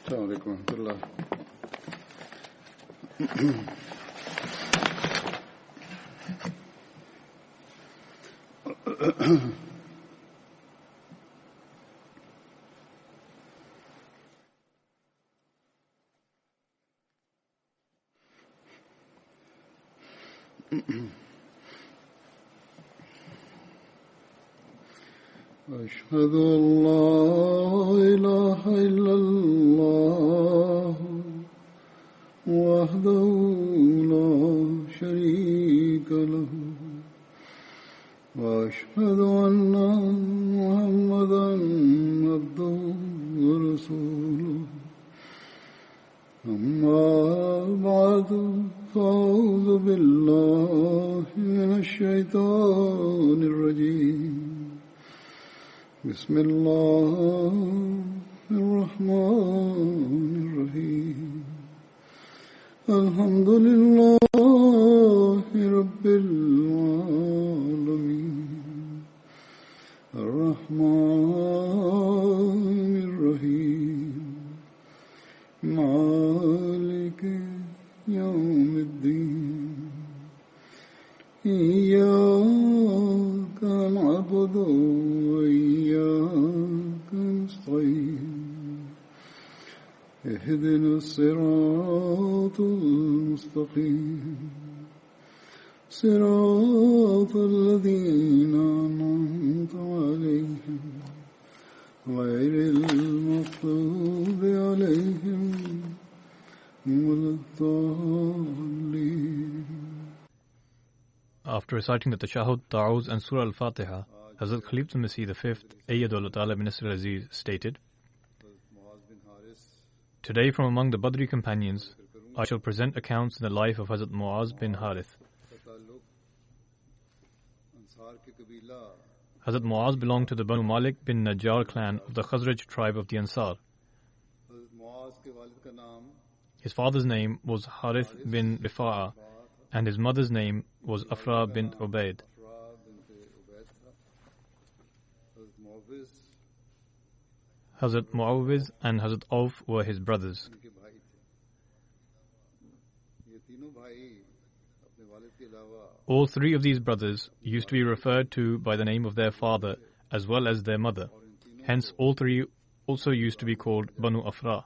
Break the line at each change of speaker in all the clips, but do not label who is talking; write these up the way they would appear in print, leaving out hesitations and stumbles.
السلام عليكم ورحمة الله. أشهد أن لا إله إلا الله وحده لا شريك له وأشهد أن محمدا عبده ورسوله أما بعد فأعوذ بالله من الشيطان الرجيم بسم الله الرحمن الرحيم الحمد لله رب العالمين الرحمن الرحيم مالك يوم الدين إياك نعبد وإياك نستعين اهدنا الصراط المستقيم صراط الذين أنعمت عليهم غير المغضوب عليهم ولا الضالين.
After reciting the Tashahhud, Ta'awuz and Surah Al-Fatiha, Hazrat Khalifatul Masih V, Ayyadullah Ta'ala bin Nasr al-Aziz, stated, "Today from among the Badri companions, I shall present accounts in the life of Hazrat Muaz bin Harith. Hazrat Muaz belonged to the Banu Malik bin Najjar clan of the Khazraj tribe of the Ansar. His father's name was Harith bin Rifa'a, and his mother's name was Afra bint Ubaid. Hazrat Muawwiz and Hazrat Auf were his brothers. All three of these brothers used to be referred to by the name of their father as well as their mother. Hence, all three also used to be called Banu Afra.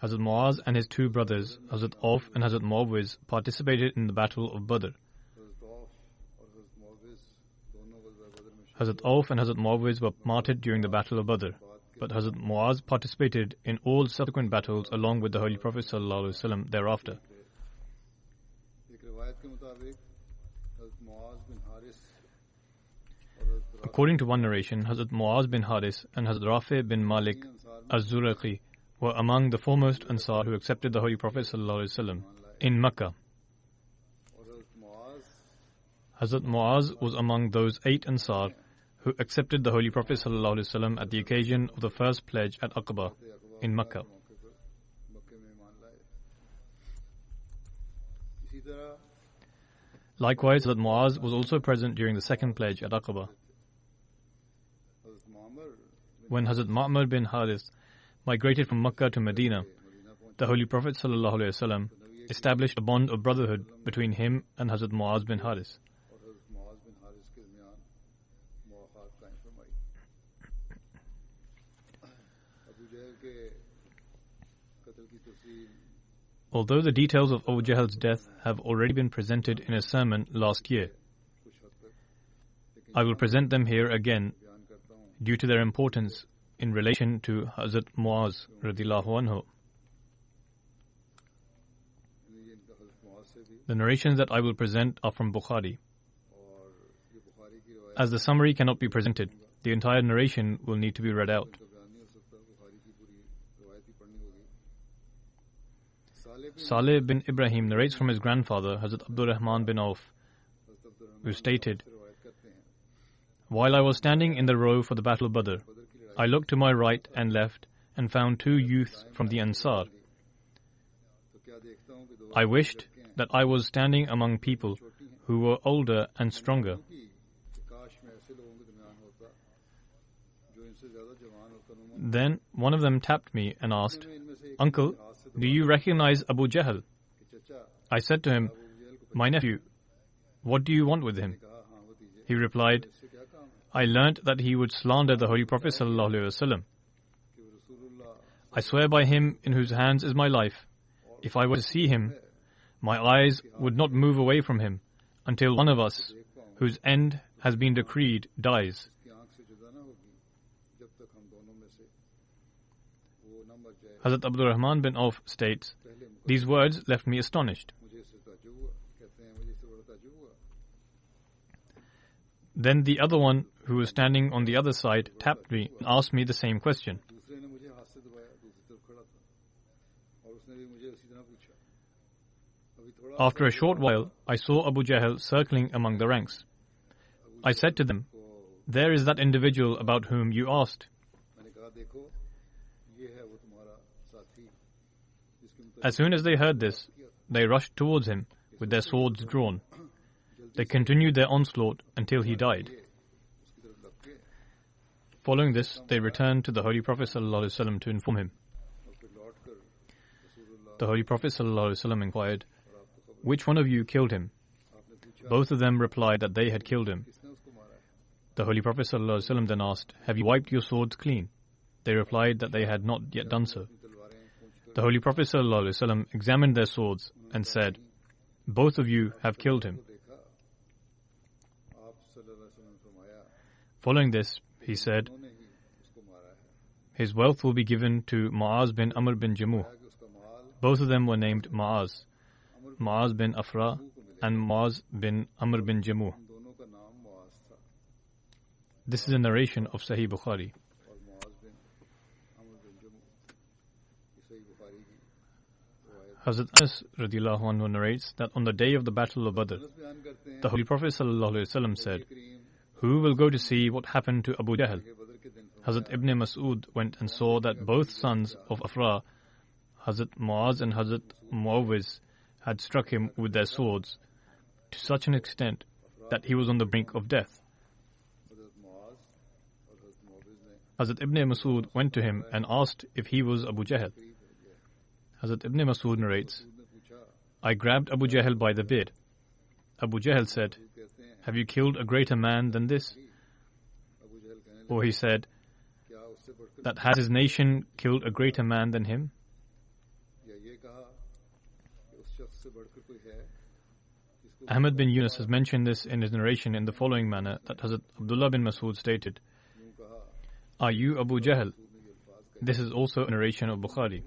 Hazrat Muaz and his two brothers, Hazrat Auf and Hazrat Muawwiz, participated in the Battle of Badr. Hazrat Auf and Hazrat Muawwiz were martyred during the Battle of Badr, but Hazrat Muaz participated in all subsequent battles along with the Holy Prophet ﷺ thereafter. According to one narration, Hazrat Muaz bin Haris and Hazrat Rafi bin Malik az-Zuraqi were among the foremost Ansar who accepted the Holy Prophet ﷺ in Makkah. Hazrat Muaz was among those 8 Ansar who accepted the Holy Prophet ﷺ at the occasion of the first pledge at Aqaba in Makkah. Likewise, Hazrat Muaz was also present during the second pledge at Aqaba. When Hazrat Ma'mar bin Harith migrated from Makkah to Medina, the Holy Prophet ﷺ established a bond of brotherhood between him and Hazrat Muaz bin Harith. Although the details of Abu Jahl's death have already been presented in a sermon last year, I will present them here again due to their importance in relation to Hazrat Muaz radhiyallahu anhu. The narrations that I will present are from Bukhari. As the summary cannot be presented, the entire narration will need to be read out. Saleh bin Ibrahim narrates from his grandfather, Hazrat Abdul Rahman bin Auf, who stated, "While I was standing in the row for the Battle of Badr, I looked to my right and left and found 2 youths from the Ansar. I wished that I was standing among people who were older and stronger, Then one of them tapped me and asked, "Uncle, do you recognize Abu Jahl?" I said to him, "My nephew, what do you want with him?" He replied, "I learnt that he would slander the Holy Prophet ﷺ. I swear by him in whose hands is my life, if I were to see him, my eyes would not move away from him until one of us, whose end has been decreed, dies." Hazrat Abdul Rahman bin Auf states, "These words left me astonished. Then the other one, who was standing on the other side, tapped me and asked me the same question. After a short while, I saw Abu Jahl circling among the ranks. I said to them, "There is that individual about whom you asked." As soon as they heard this, they rushed towards him with their swords drawn. They continued their onslaught until he died. Following this, they returned to the Holy Prophet ﷺ to inform him. The Holy Prophet ﷺ inquired, "Which one of you killed him?" Both of them replied that they had killed him. The Holy Prophet ﷺ then asked, "Have you wiped your swords clean?" They replied that they had not yet done so. The Holy Prophet ﷺ examined their swords and said, "Both of you have killed him." Following this, he said, "His wealth will be given to Mu'az bin Amr bin Jamuh." Both of them were named Mu'az, Mu'az bin Afra and Mu'az bin Amr bin Jamuh. This is a narration of Sahih Bukhari. Hazrat Anas radiallahu anhu narrates that on the day of the Battle of Badr, the Holy Prophet ﷺ said, "Who will go to see what happened to Abu Jahl?" Hazrat Ibn Mas'ud went and saw that both sons of Afra, Hazrat Mu'az and Hazrat Muawwiz, had struck him with their swords to such an extent that he was on the brink of death. Hazrat Ibn Mas'ud went to him and asked if he was Abu Jahl. Hazrat Ibn Mas'ud narrates, "I grabbed Abu Jahl by the beard. Abu Jahl said, 'Have you killed a greater man than this?' Or he said, 'That has his nation killed a greater man than him?' Ahmad bin Yunus has mentioned this in his narration in the following manner, that Hazrat Abdullah bin Mas'ud stated, 'Are you Abu Jahl?' This is also a narration of Bukhari.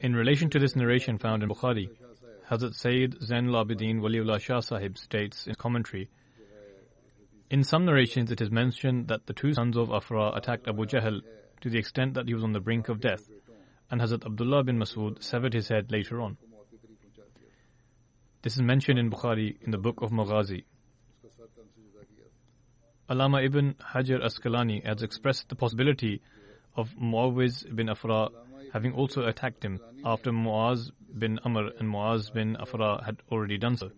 In relation to this narration found in Bukhari, Hazrat Sayyid Zainul Abidin Waliullah Shah Sahib states in commentary, "In some narrations it is mentioned that the two sons of Afra attacked Abu Jahl to the extent that he was on the brink of death, and Hazrat Abdullah bin Mas'ud severed his head later on. This is mentioned in Bukhari in the book of Maghazi. Allama Ibn Hajar Asqalani has expressed the possibility of Muawwiz bin Afra having also attacked him after Mu'az bin Amr and Mu'az bin Afra had already done so.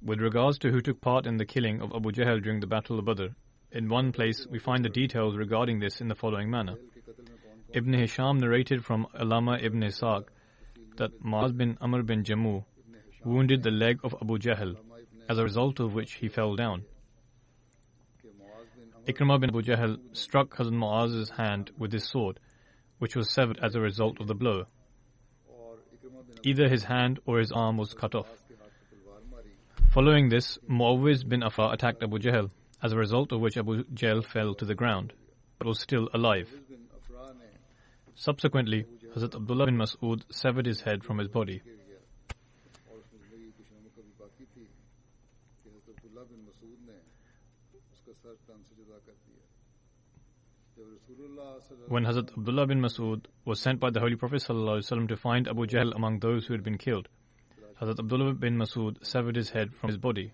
With regards to who took part in the killing of Abu Jahl during the Battle of Badr, in one place we find the details regarding this in the following manner. Ibn Hisham narrated from Allama Ibn Ishaq that Mu'az bin Amr bin Jamuh wounded the leg of Abu Jahl, as a result of which he fell down. Ikrimah bin Abu Jahl struck Hazrat Mu'az's hand with his sword, which was severed as a result of the blow. Either his hand or his arm was cut off. Following this, Muawwiz bin Afra attacked Abu Jahl, as a result of which Abu Jahl fell to the ground, but was still alive. Subsequently, Hazrat Abdullah bin Mas'ud severed his head from his body. When Hazrat Abdullah bin Mas'ud was sent by the Holy Prophet ﷺ to find Abu Jahl among those who had been killed, Hazrat Abdullah bin Mas'ud severed his head from his body.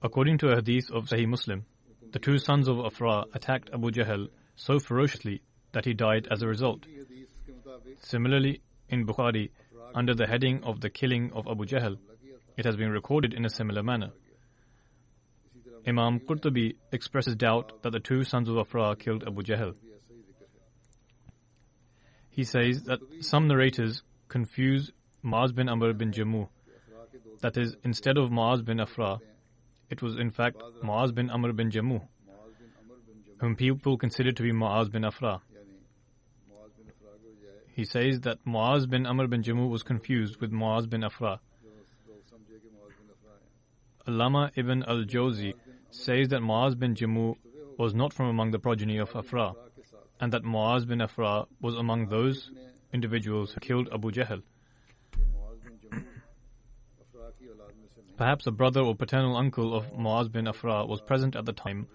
According to a hadith of Sahih Muslim, the two sons of Afra attacked Abu Jahl so ferociously that he died as a result. Similarly, in Bukhari, under the heading of the killing of Abu Jahl, it has been recorded in a similar manner. Imam Qurtubi expresses doubt that the two sons of Afra killed Abu Jahl. He says that some narrators confuse Muaz bin Amr bin Jammu. That is, instead of Muaz bin Afra, it was in fact Muaz bin Amr bin Jammu, whom people considered to be Muaz bin Afra. He says that Muaz bin Amr bin Jammu was confused with Muaz bin Afra. Allama ibn al-Jawzi says that Muaz bin Jammu was not from among the progeny of Afra, and that Muaz bin Afra was among those individuals who killed Abu Jahl. Perhaps a brother or paternal uncle of Muaz bin Afra was present at the time,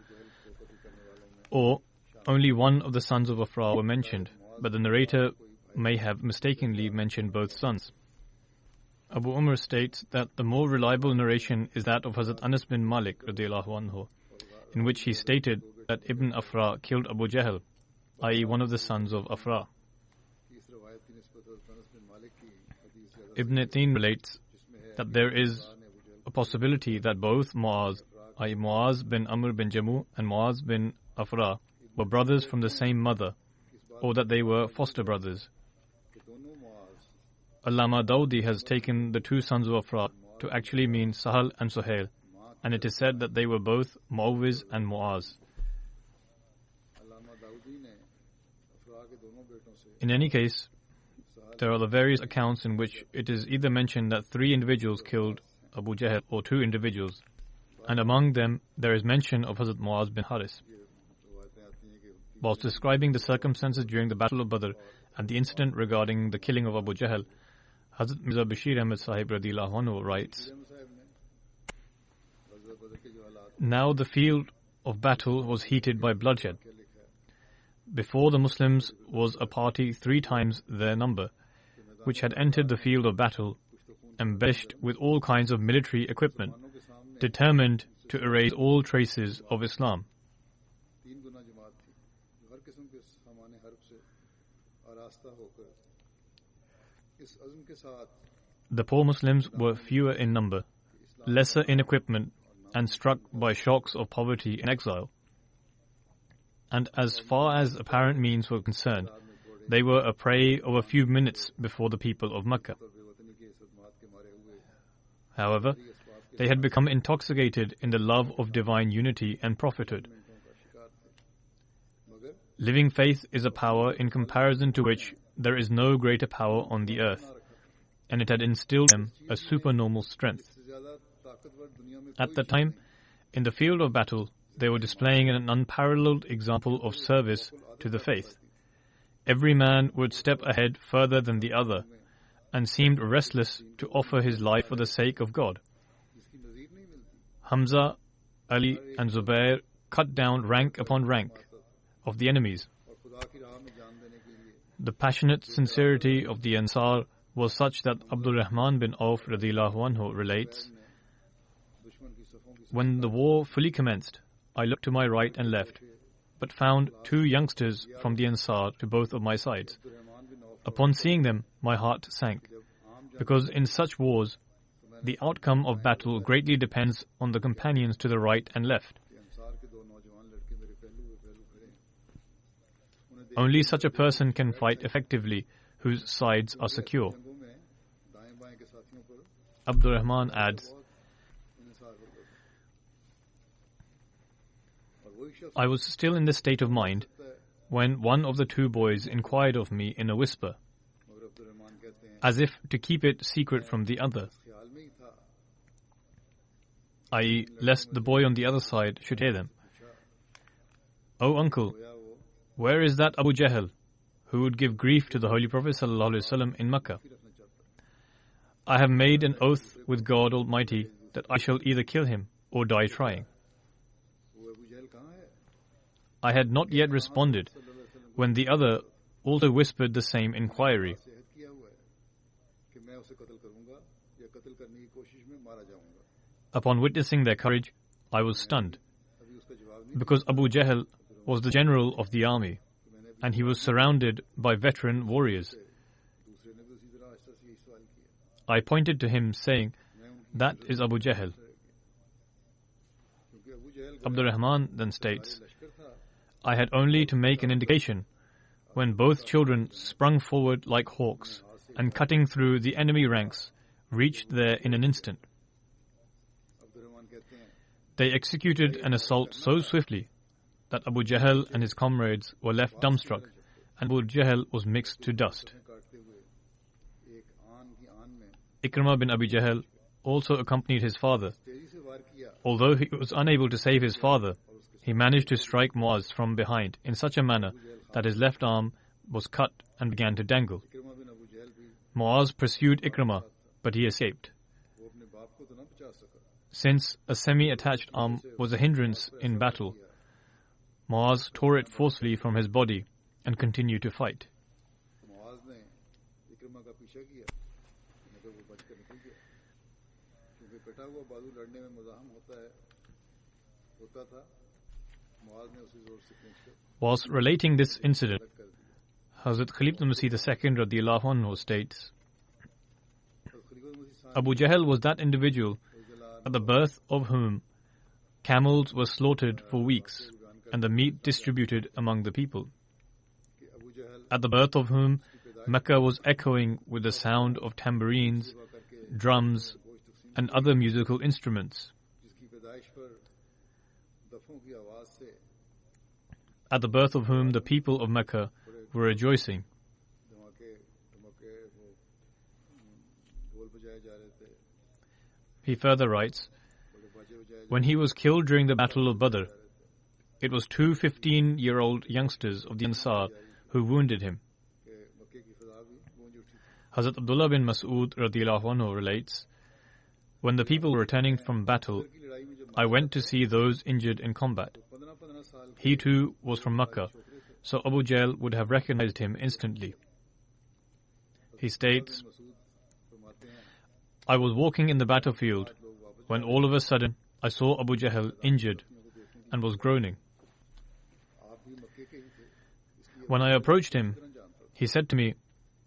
or only one of the sons of Afra were mentioned, but the narrator may have mistakenly mentioned both sons. Abu Umar states that the more reliable narration is that of Hazrat Anas bin Malik radiallahu anhu, in which he stated that Ibn Afra killed Abu Jahl, i.e. one of the sons of Afra. Ibn Atin relates that there is a possibility that both Muaz, i.e. Muaz bin Amr bin Jammu and Muaz bin Afra, were brothers from the same mother, or that they were foster brothers. Allama Daudi has taken the two sons of Afra to actually mean Sahal and Suhail, and it is said that they were both Muawwiz and Muaz. In any case, there are the various accounts in which it is either mentioned that three individuals killed Abu Jahl or two individuals, and among them there is mention of Hazrat Muaz bin Haris. Whilst describing the circumstances during the Battle of Badr and the incident regarding the killing of Abu Jahl, Hazrat Mirza Bashir Ahmad Sahib radiyallahu anhu writes, "Now the field of battle was heated by bloodshed. Before the Muslims was a party 3 times their number, which had entered the field of battle, embellished with all kinds of military equipment, determined to erase all traces of Islam. The poor Muslims were fewer in number, lesser in equipment, and struck by shocks of poverty and exile. And as far as apparent means were concerned, they were a prey of a few minutes before the people of Mecca. However, they had become intoxicated in the love of divine unity and prophethood. Living faith is a power in comparison to which there is no greater power on the earth, and it had instilled in them a supernormal strength. At the time, in the field of battle, they were displaying an unparalleled example of service to the faith. Every man would step ahead further than the other, and seemed restless to offer his life for the sake of God. Hamza, Ali and Zubair cut down rank upon rank of the enemies. The passionate sincerity of the Ansar was such that Abdul Rahman bin Auf radiyallahu anhu relates, "When the war fully commenced, I looked to my right and left, but found 2 youngsters from the Ansar to both of my sides. Upon seeing them, my heart sank, because in such wars, the outcome of battle greatly depends on the companions to the right and left. Only such a person can fight effectively whose sides are secure." Abdul Rahman adds, "I was still in this state of mind when one of the 2 boys inquired of me in a whisper, as if to keep it secret from the other, i.e., lest the boy on the other side should hear them. 'O uncle, where is that Abu Jahl, who would give grief to the Holy Prophet ﷺ in Mecca? I have made an oath with God Almighty that I shall either kill him or die trying.' I had not yet responded when the other also whispered the same inquiry.
कत्ल करने की कोशिश में मारा जाऊंगा.
Upon witnessing their courage, I was stunned,
अभी उसका जवाब नहीं
because Abu Jahl was the general of the army, and he was surrounded by veteran warriors.
दूसरे ने भी उसी तरह आहिस्ता से यही सवाल किया.
I pointed to him, saying, "That is Abu Jahl."
क्योंकि अबू जहल
Abdur Rahman then states,
लश्कर था.
"I had only to make an indication when both children sprung forward like hawks and cutting through the enemy ranks reached there in an instant.
Abdul Rahman कहते हैं
They executed an assault so swiftly that Abu Jahl and his comrades were left dumbstruck, and Abu Jahl was mixed to dust."
काटते हुए एक आन की आन में
Ikrimah bin Abi Jahl also accompanied his father.
तेजी से वार किया.
Although he was unable to save his father, he managed to strike Muaz from behind in such a manner that his left arm was cut and began to dangle.
इकरमा बिन अबू जहल भी
Muaz pursued Ikrimah, but he escaped.
वो अपने बाप को तो ना बचा सका.
Since a semi-attached arm was a hindrance in battle, Muaz tore it forcefully from his body and continued to fight.
Muaz ने इकरमा का पीछा किया मगर वो बचकर निकल गया. क्योंकि कटा हुआ बाजू लड़ने में मज़ाहम होता था. मुआज ने उसे जोर से खींचकर
Whilst relating this incident,
कर दिया.
Hazrat Khalifa Masih II radiyallahu anhu states,
तो खलीफा मसीह साहब
Abu Jahl was that individual at the birth of whom camels were slaughtered for weeks and the meat distributed among the people,
कि अबू जहल
at the birth of whom Mecca was echoing with the sound of tambourines, drums, and other musical instruments,
जिसकी पैदाइश पर दफों की आवाज से
at the birth of whom the people of Mecca were rejoicing.
धमाके धमाके वो ढोल बजाए जा रहे थे.
He further writes,
बड़े बाजे बजाए
when he was killed during the Battle of Badr, it was two 15-year-old youngsters of the Ansar who wounded him.
कि मक्के की फजा भी गूंज उठी थी.
Hazrat Abdullah bin Mas'ud radiyallahu anhu relates, when the people were returning from battle,
की लड़ाई में जब
I went to see those injured in combat.
15 साल
He too was from Makkah, so Abu Jahl would have recognized him instantly. He states,
Masood फरमाते हैं
I was walking in the battlefield
लोग वापस
when all of a sudden I saw Abu Jahl injured and was groaning.
आप भी मक्के के ही थे. इसलिए
When I approached him,
जानता था.
he said to me,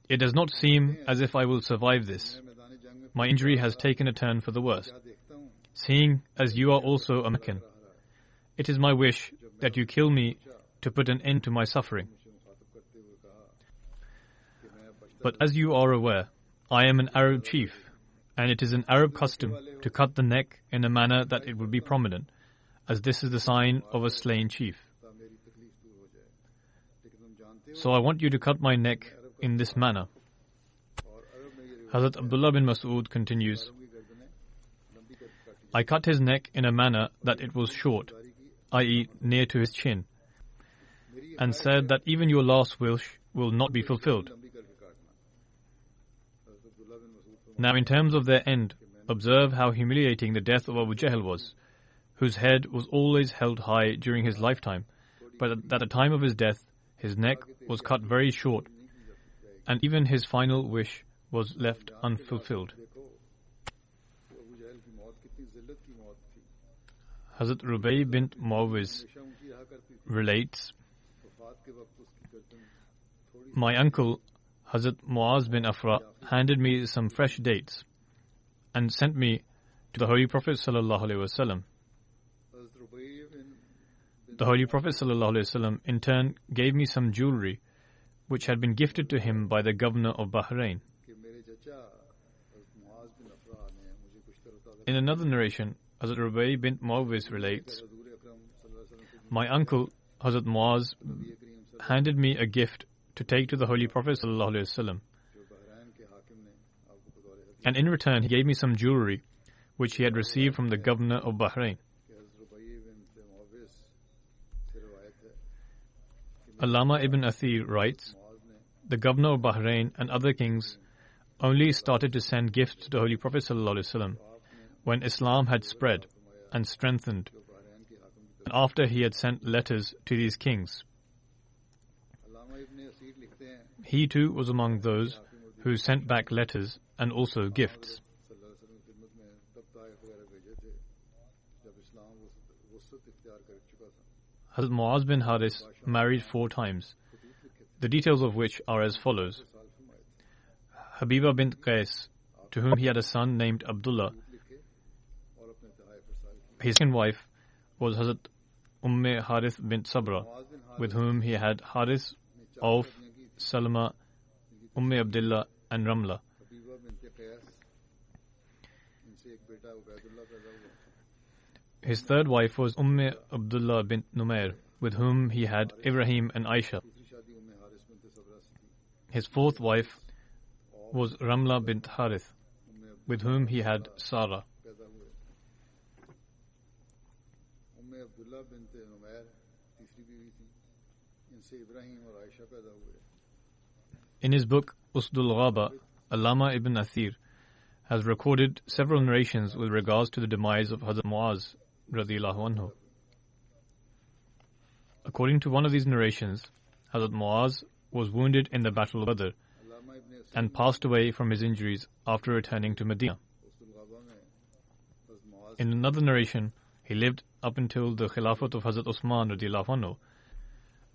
"It does not seem as if I will survive this.
मैं मैदान जंग में
My injury has taken a turn for the worse.
क्या देखता हूँ
Seeing as you are also a Meccan, it is my wish that you kill me to put an end to my suffering.
मुझे मुखातब करते हुए कहा कि मैं बचता
But as you are aware, I am an Arab chief, and it is an Arab custom to cut the neck in a manner that it would be prominent, as this is the sign of a slain chief.
था मेरी तकलीफ दूर हो जाए. लेकिन तुम जानते हो
So I want you to cut my neck in this manner."
और अरब में ये रिवाज
Hazrat Abdullah bin Mas'ud continues,
की गर्दनें लंबी करके काटी
I cut his neck in a manner that it was short,
जारी की.
i.e. near to his chin,
मेरी ये
and said that even your last wish will not be fulfilled.
लंबी करके काटना. हज़रत अब्दुल्लाह बिन मसूद फरमाते
Now in terms of their end, observe how humiliating the death of Abu Jahl was, whose head was always held high during his lifetime, but at the time of his death, his neck was cut very short, and even his final wish was left unfulfilled.
देखो कि अबू जहल की मौत कितनी जिल्लत की मौत थी.
Hazrat Rubay bin Muawwiz
हमेशा ऊंची रहा करती थी.
relates,
वफात के वक्त उसकी गर्दन थोड़ी
my uncle, Hazrat Muaz bin Afra, handed me some fresh dates and sent me to the Holy Prophet sallallahu alaihi wasallam.
हज़रत रुबैय बिन
The Holy Prophet ﷺ in turn gave me some jewelry which had been gifted to him by the governor of Bahrain.
कि मेरे चचा हज़रत मुआज़ बिन अफरा ने मुझे कुछ तरोताज़ा
In another narration, Hazrat Rubay bin Muawwiz relates,
हज़ूर अकरम सल्लल्लाहु अलैहि वसल्लम
my uncle, Hazrat Muaz,
नबी करीम सल्लल्लाहु
handed me a gift to take to the Holy Prophet ﷺ,
जो बहरैन के हाकिम ने आपको बतौर हदीया
and in return he gave me some jewelry which he had received from the governor of Bahrain.
कि हज़रत रुबैय बिन मुआविस से रिवायत है कि
Allama ibn Athir writes,
Muaz ने
the governor of Bahrain and other kings only started to send gifts to the Holy Prophet ﷺ when Islam had spread and strengthened,
जो बहरैन के हाकिम की
and after he had sent letters to these kings.
Allama ibn Asir लिखते हैं
He too was among those who sent back letters and also gifts.
सल्लल्लाहु अलैहि वसल्लम
Hazrat Muaz bin Haris married 4 times, the details of which are as follows. Habiba bint Qais, to whom he had a son named Abdullah. His second wife was Hazrat Harith bint Sabra, with whom he had Haris, Auf, Salma, Abdullah and Ramla. His third wife was Abdullah bint Numair, with whom he had Ibrahim and Aisha. His fourth wife was Ramla bint Harith, with whom he had Sarah. In his book Usdul Ghaba, Allama ibn Athir has recorded several narrations with regards to the demise of Hazrat Muaz radiyallahu anhu. According to one of these narrations, Hazrat Muaz was wounded in the Battle of Badr and passed away from his injuries after returning to Medina. In another narration, he lived up until the Khilafat of Hazrat Usman radiyallahu anhu.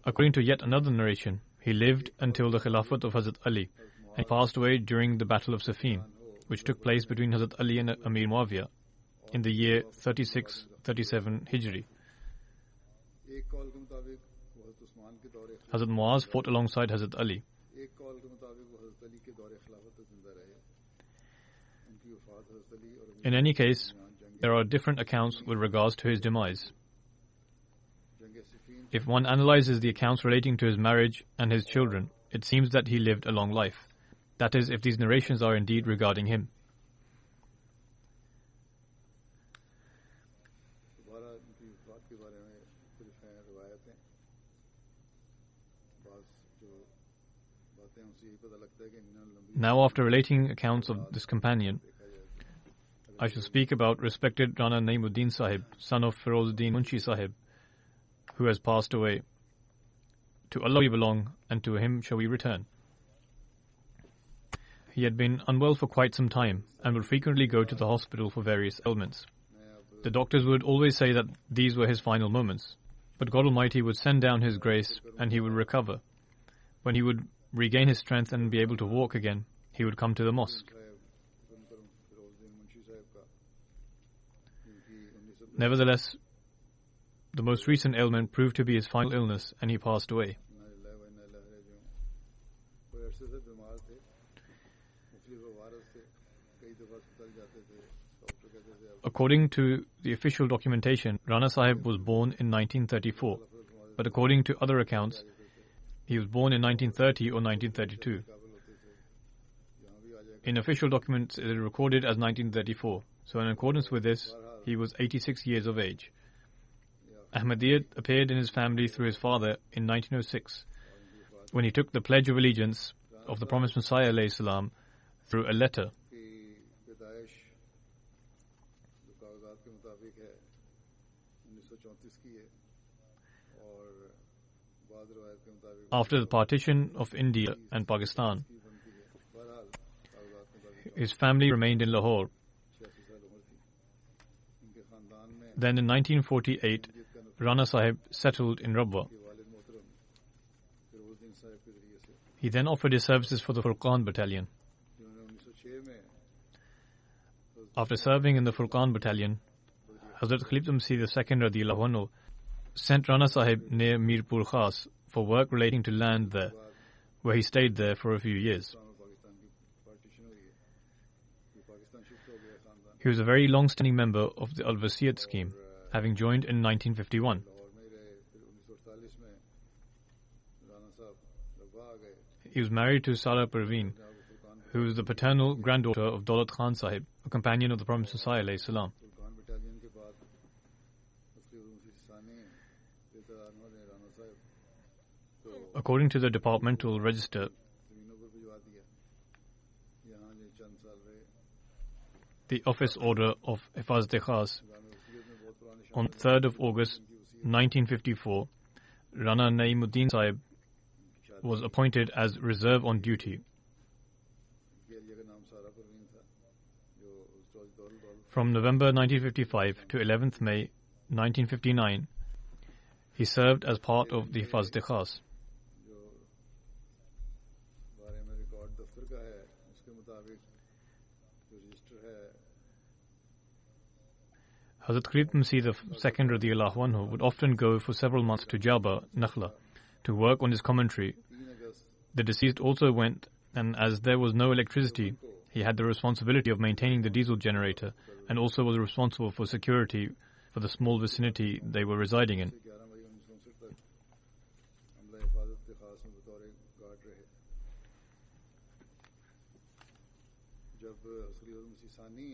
According to yet another narration, he lived until the Khilafat of Hazrat Ali and passed away during the Battle of Siffin, which took place between Hazrat Ali and Amir Muawiyah in the year 36-37 Hijri. Hazrat Muaz fought alongside Hazrat Ali. In any case, there are different accounts with regards to his demise. If one analyzes the accounts relating to his marriage and his children, it seems that he lived a long life. That is, if these narrations are indeed regarding him. Now, after relating accounts of this companion, I shall speak about respected Rana Naimuddin Sahib, son of Ferozuddin Munshi Sahib, who has passed away. To Allah we belong, and to Him shall we return. He had been unwell for quite some time and would frequently go to the hospital for various ailments. The doctors would always say that these were his final moments, but God Almighty would send down His grace and he would recover. When he would regain his strength and be able to walk again, he would come to the mosque. Nevertheless, the most recent ailment proved to be his final illness and he passed away. According to the official documentation, Rana Sahib was born in 1934, but according to other accounts, he was born in 1930 or 1932. In official documents, it is recorded as 1934, so in accordance with this, he was 86 years of age. Ahmadiyyat appeared in his family through his father in 1906, when he took the Pledge of Allegiance of the Promised Messiah ﷺ through a letter. After the partition of India and Pakistan, his family remained in Lahore. Then in 1948, Rana Sahib settled in Rabwa. He then offered his services for the Furqan Battalion. After serving in the Furqan Battalion, Hazrat Khalifat Masih II radiyallahu anhu sent Rana Sahib near Mirpur Khas for work relating to land there, where he stayed there for a few years. He was a very long-standing member of the Al-Wasiyat scheme, having joined in 1951. He was married to Sara Parveen, who is the paternal granddaughter of Daulat Khan Sahib, a companion of the Promised Messiah alayhi salam. According to the departmental register, the office order of Hifazat-e-Khas, on 3rd of August 1954, Rana Naimuddin Sahib was appointed as reserve on duty. From November 1955 to 11th May 1959, He served as part of the Hifaz-e-Khas.
जो बारे में record दफ्तर का है उसके मुताबिक जो register है
Hazrat Khalid Masih II radiyallahu anhu would often go for several months to Jaba, Nakhla, to work on his commentary.
3 August
The deceased also went, and as there was no electricity, he had the responsibility of maintaining the diesel generator and also was responsible for security for the small vicinity they were residing in.
11 मई 1959 तक अमला हिफाजत के खास में बतौर guard रहे जब खलील मसीह सानी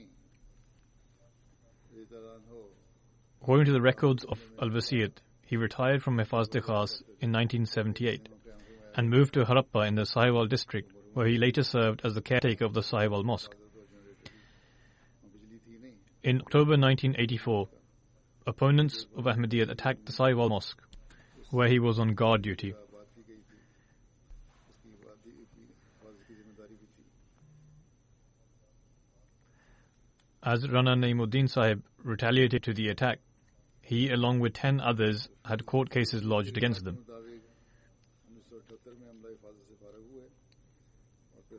According to the records of Al-Wasiyat, he retired from Hifaz-e-Khas in 1978 and moved to Harappa in the Sahiwal district, where he later served as the caretaker of the Sahiwal Mosque. In October 1984, opponents of Ahmadiyyat attacked the Sahiwal Mosque, where he was on guard duty. As Rana Naimuddin Sahib retaliated to the attack, he, along with 10 others, had court cases lodged against them.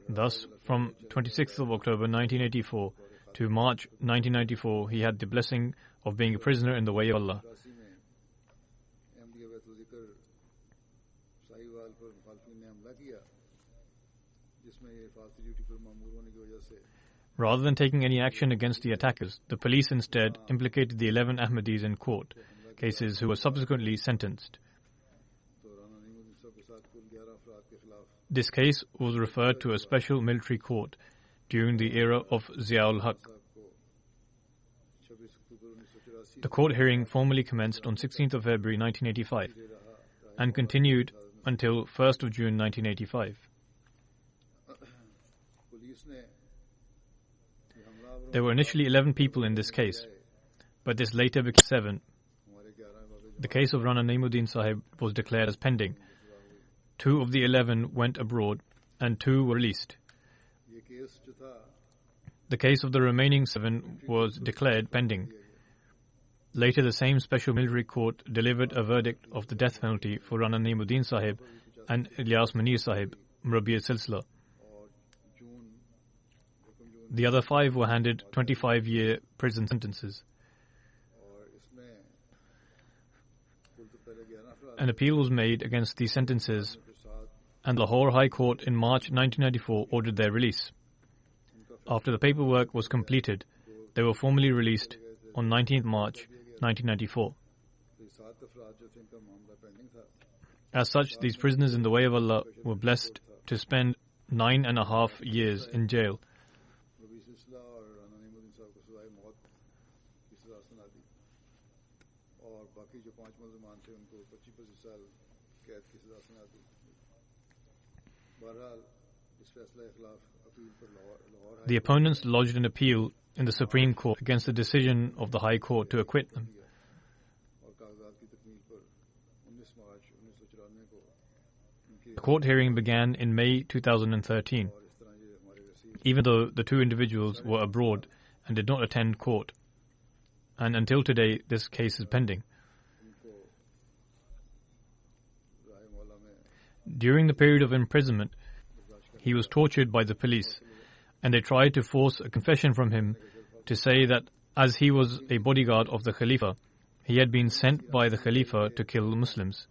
Thus, from 26th of October 1984 to March 1994, he had the blessing of being a prisoner in the way of Allah. Rather than taking any action against the attackers, the police instead implicated the 11 Ahmadis in court cases who were subsequently sentenced. This case was referred to a special military court during the era of Ziaul Haq. The court hearing formally commenced on 16th of February 1985 and continued until 1st of June 1985. There were initially 11 people in this case, but this later became 7. The case of Rana Naimuddin Sahib was declared as pending. 2 of the 11 went abroad and 2 were released. The case of the remaining 7 was declared pending. Later, the same special military court delivered a verdict of the death penalty for Rana Naimuddin Sahib and Ilyas Munir Sahib, Murabbi Silsila. The other 5 were handed 25-year prison sentences. An appeal was made against these sentences, and Lahore High Court in March 1994 ordered their release. After the paperwork was completed, they were formally released on 19th March 1994. As such, these prisoners in the way of Allah were blessed to spend 9.5 years in jail. The opponents lodged an appeal in the Supreme Court against the decision of the High Court to acquit them. The court hearing began in May 2013, even though the 2 individuals were abroad and did not attend court. And until today, this case is pending. During the period of imprisonment, he was tortured by the police, and they tried to force a confession from him to say that as he was a bodyguard of the Khalifa, he had been sent by the Khalifa to kill Muslims.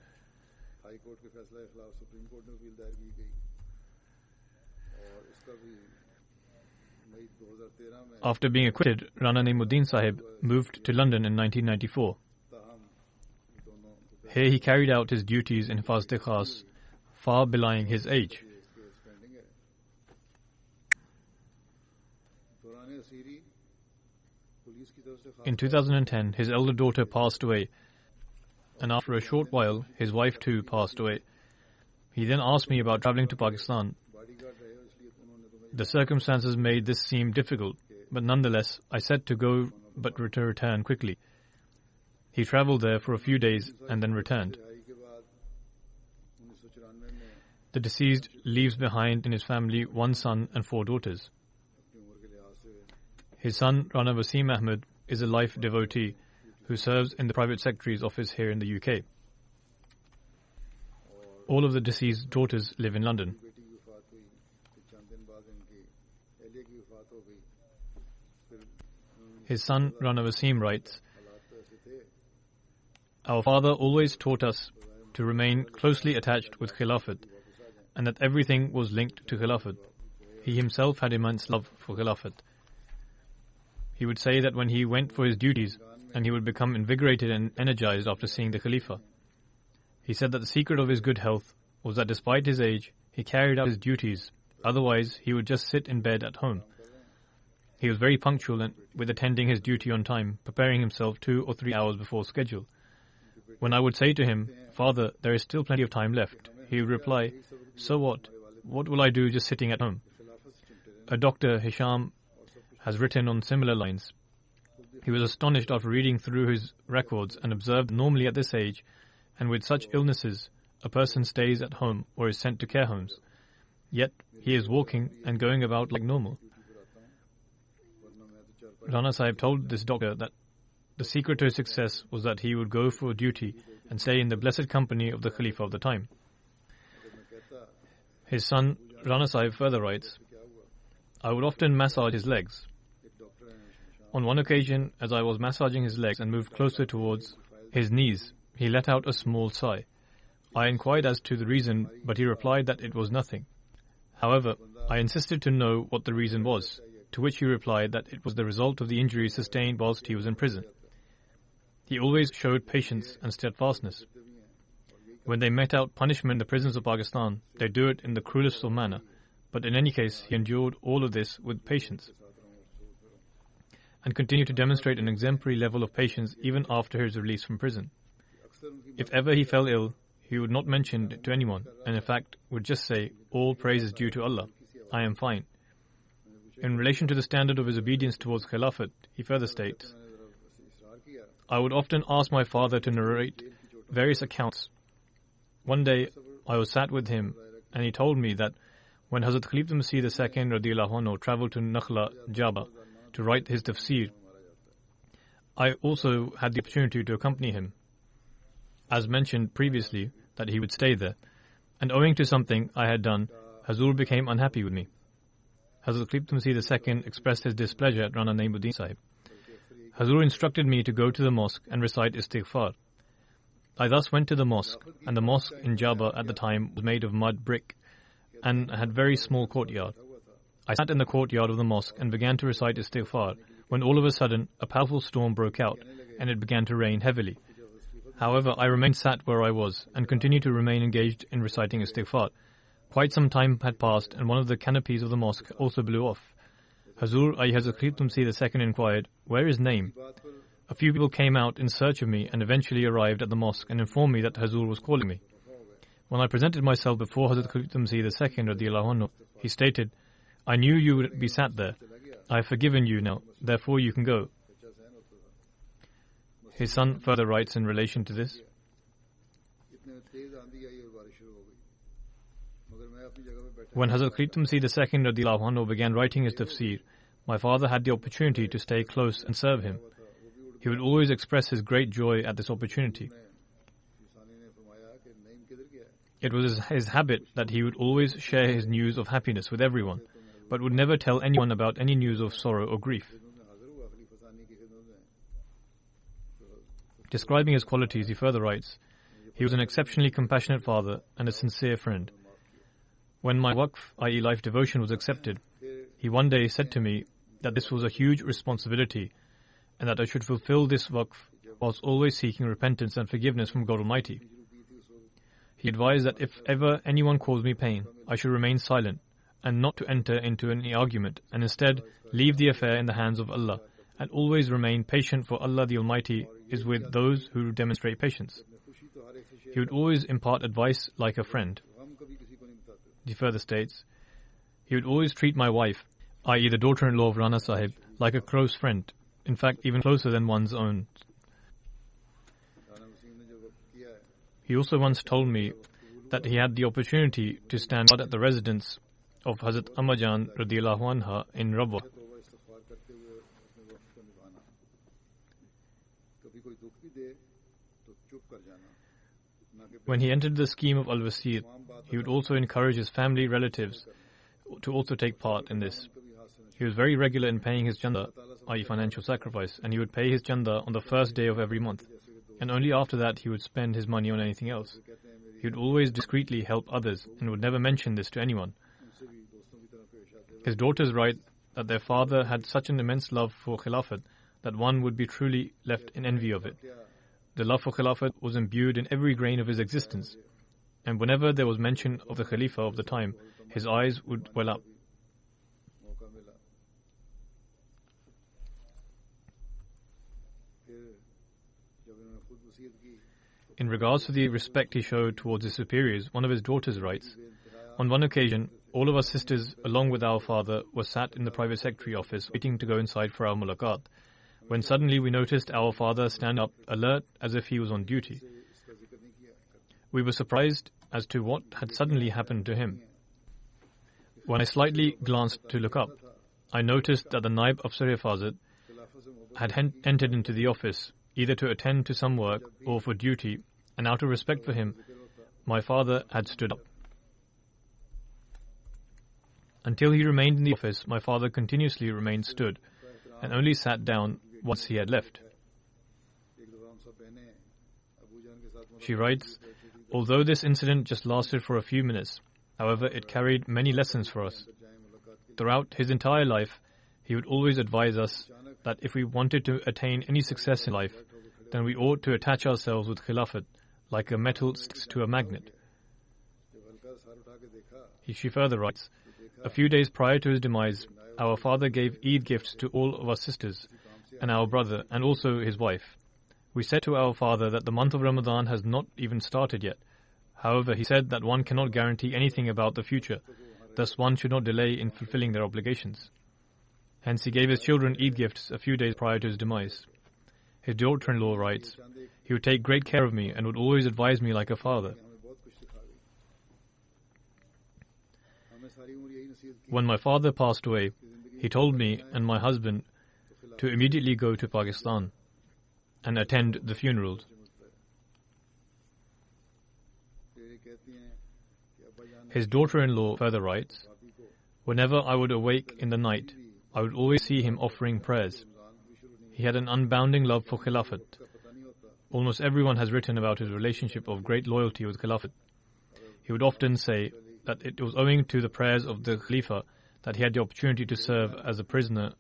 After being acquitted, Rana Naimuddin Sahib moved to London in 1994. Here he carried out his duties in Hifaz-e-Khas, far belying his age. In 2010, his elder daughter passed away, and after a short while, his wife too passed away. He then asked me about travelling to Pakistan. The circumstances made this seem difficult, but nonetheless, I said to go but to return quickly. He travelled there for a few days and then returned. The deceased leaves behind in his family 1 son and 4 daughters. His son, Rana Wasim Ahmed, is a life devotee who serves in the private secretary's office here in the UK. all of the deceased daughters live in London.
बेटी की वफात हुई, फिर चंद दिन बाद इनकी अहलिया की वफात हो गई, फिर
His son Rana Wasim writes,
हालात तो ऐसे थे
"Our father always taught us to remain closely attached with Khilafat and that everything was linked to Khilafat. He himself had immense love for Khilafat. He would say that when he went for his duties and he would become invigorated and energized after seeing the Khalifa. He said that the secret of his good health was that despite his age, he carried out his duties. Otherwise, he would just sit in bed at home. He was very punctual and with attending his duty on time, preparing himself 2 or 3 hours before schedule. When I would say to him, 'Father, there is still plenty of time left,' he would reply, 'So what? What will I do just sitting at home?' A doctor, Hisham, has written on similar lines. He was astonished after reading through his records and observed normally at this age, and with such illnesses, a person stays at home or is sent to care homes. Yet he is walking and going about like normal. Rana Sahib told this doctor that the secret to his success was that he would go for duty and stay in the blessed company of the Khalifa of the time. His son Rana Sahib further writes, "I would often massage his legs. On one occasion, as I was massaging his legs and moved closer towards his knees, he let out a small sigh. I inquired as to the reason, but he replied that it was nothing. However, I insisted to know what the reason was, to which he replied that it was the result of the injuries sustained whilst he was in prison. He always showed patience and steadfastness. When they met out punishment in the prisons of Pakistan, they do it in the cruelest of manner, but in any case, he endured all of this with patience and continued to demonstrate an exemplary level of patience even after his release from prison. If ever he fell ill, he would not mention it to anyone, and in fact would just say, 'All praise is due to Allah. I am fine.' In relation to the standard of his obedience towards Khilafat, he further states, 'I would often ask my father to narrate various accounts. One day, I was sat with him, and he told me that when Hazrat Khalifa Masih II radiyallahu anhu travelled to Nakhla, Jaba, to write his tafsir, I also had the opportunity to accompany him. As mentioned previously, that he would stay there, and owing to something I had done, Hazur became unhappy with me. Hazrat Khalifa Masih II expressed his displeasure at Rana Naimuddin Sahib. Hazur instructed me to go to the mosque and recite istighfar. I thus went to the mosque, and the mosque in Jaba at the time was made of mud brick and had very small courtyard. I sat in the courtyard of the mosque and began to recite istighfar, when all of a sudden a powerful storm broke out, and it began to rain heavily. However, I remained sat where I was, and continued to remain engaged in reciting istighfar. Quite some time had passed, and one of the canopies of the mosque also blew off. Hazur Hazrat Khalifa Masih II inquired, 'Where is Naim?' A few people came out in search of me and eventually arrived at the mosque and informed me that Hazur was calling me. When I presented myself before Hazrat Khalifa Masih II radiyallahu anhu, he stated, 'I knew you would be sat there. I have forgiven you now, therefore you can go.' His son further writes in relation to this, "When Hazrat Khalifa Masih II radiyallahu anhu began writing his tafsir, my father had the opportunity to stay close and serve him. He would always express his great joy at this opportunity. It was his habit that he would always share his news of happiness with everyone, but would never tell anyone about any news of sorrow or grief." Describing his qualities, he further writes, "He was an exceptionally compassionate father and a sincere friend. When my waqf, i.e. life devotion, was accepted, he one day said to me that this was a huge responsibility and that I should fulfill this waqf whilst always seeking repentance and forgiveness from God Almighty. He advised that if ever anyone caused me pain, I should remain silent and not to enter into any argument, and instead leave the affair in the hands of Allah and always remain patient, for Allah the Almighty is with those who demonstrate patience. He would always impart advice like a friend." He further states, "He would always treat my wife, i.e. the daughter-in-law of Rana Sahib, like a close friend, in fact even closer than one's own. He also once told me that he had the opportunity to stand at the residence of Hazrat Ammajan radiyallahu anha in Rabwa. When he entered the scheme of Al-Wasir, he would also encourage his family relatives to also take part in this. He was very regular in paying his chanda, i.e. financial sacrifice, and he would pay his chanda on the first day of every month. And only after that he would spend his money on anything else. He would always discreetly help others and would never mention this to anyone. His daughters write that their father had such an immense love for Khilafat that one would be truly left in envy of it. The love for Khilafat was imbued in every grain of his existence, and whenever there was mention of the Khalifa of the time, his eyes would well up. In regards to the respect he showed towards his superiors, one of his daughters writes, "On one occasion, all of us sisters, along with our father, were sat in the private secretary office waiting to go inside for our mulaqat, when suddenly we noticed our father stand up, alert as if he was on duty. We were surprised as to what had suddenly happened to him. When I slightly glanced to look up, I noticed that the Naib Afsar Hifazat had entered into the office, either to attend to some work or for duty, and out of respect for him, my father had stood up. Until he remained in the office, my father continuously remained stood, and only sat down once he had left." She writes, "Although this incident just lasted for a few minutes, however, it carried many lessons for us. Throughout his entire life, he would always advise us that if we wanted to attain any success in life, then we ought to attach ourselves with Khilafat, like a metal sticks to a magnet." She further writes, "A few days prior to his demise, our father gave Eid gifts to all of our sisters and our brother and also his wife. We said to our father that the month of Ramadan has not even started yet. However, he said that one cannot guarantee anything about the future, thus one should not delay in fulfilling their obligations. Hence he gave his children Eid gifts a few days prior to his demise. His daughter-in-law writes, he would take great care of me and would always advise me like a father. When my father passed away, he told me and my husband to immediately go to Pakistan and attend the funerals. His daughter-in-law further writes, whenever I would awake in the night, I would always see him offering prayers. He had an unbounding love for Khilafat. Almost everyone has written about his relationship of great loyalty with Khilafat. He would often say that it was owing to the prayers of the Khalifa that he had the opportunity to serve as a prisoner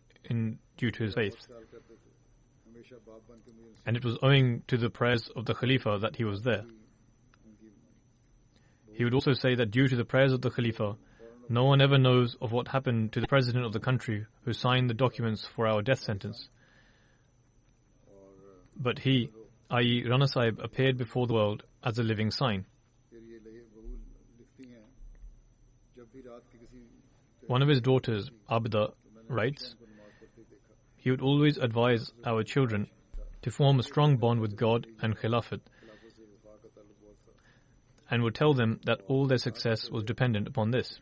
due to his faith. And it was owing to the prayers of the Khalifa that he was there. He would also say that due to the prayers of the Khalifa, no one ever knows of what happened to the president of the country who signed the documents for our death sentence. But he, i.e. Rana Sahib, appeared before the world as a living sign. One of his daughters, Abda, writes, he would always advise our children to form a strong bond with God and Khilafat, and would tell them that all their success was dependent upon this.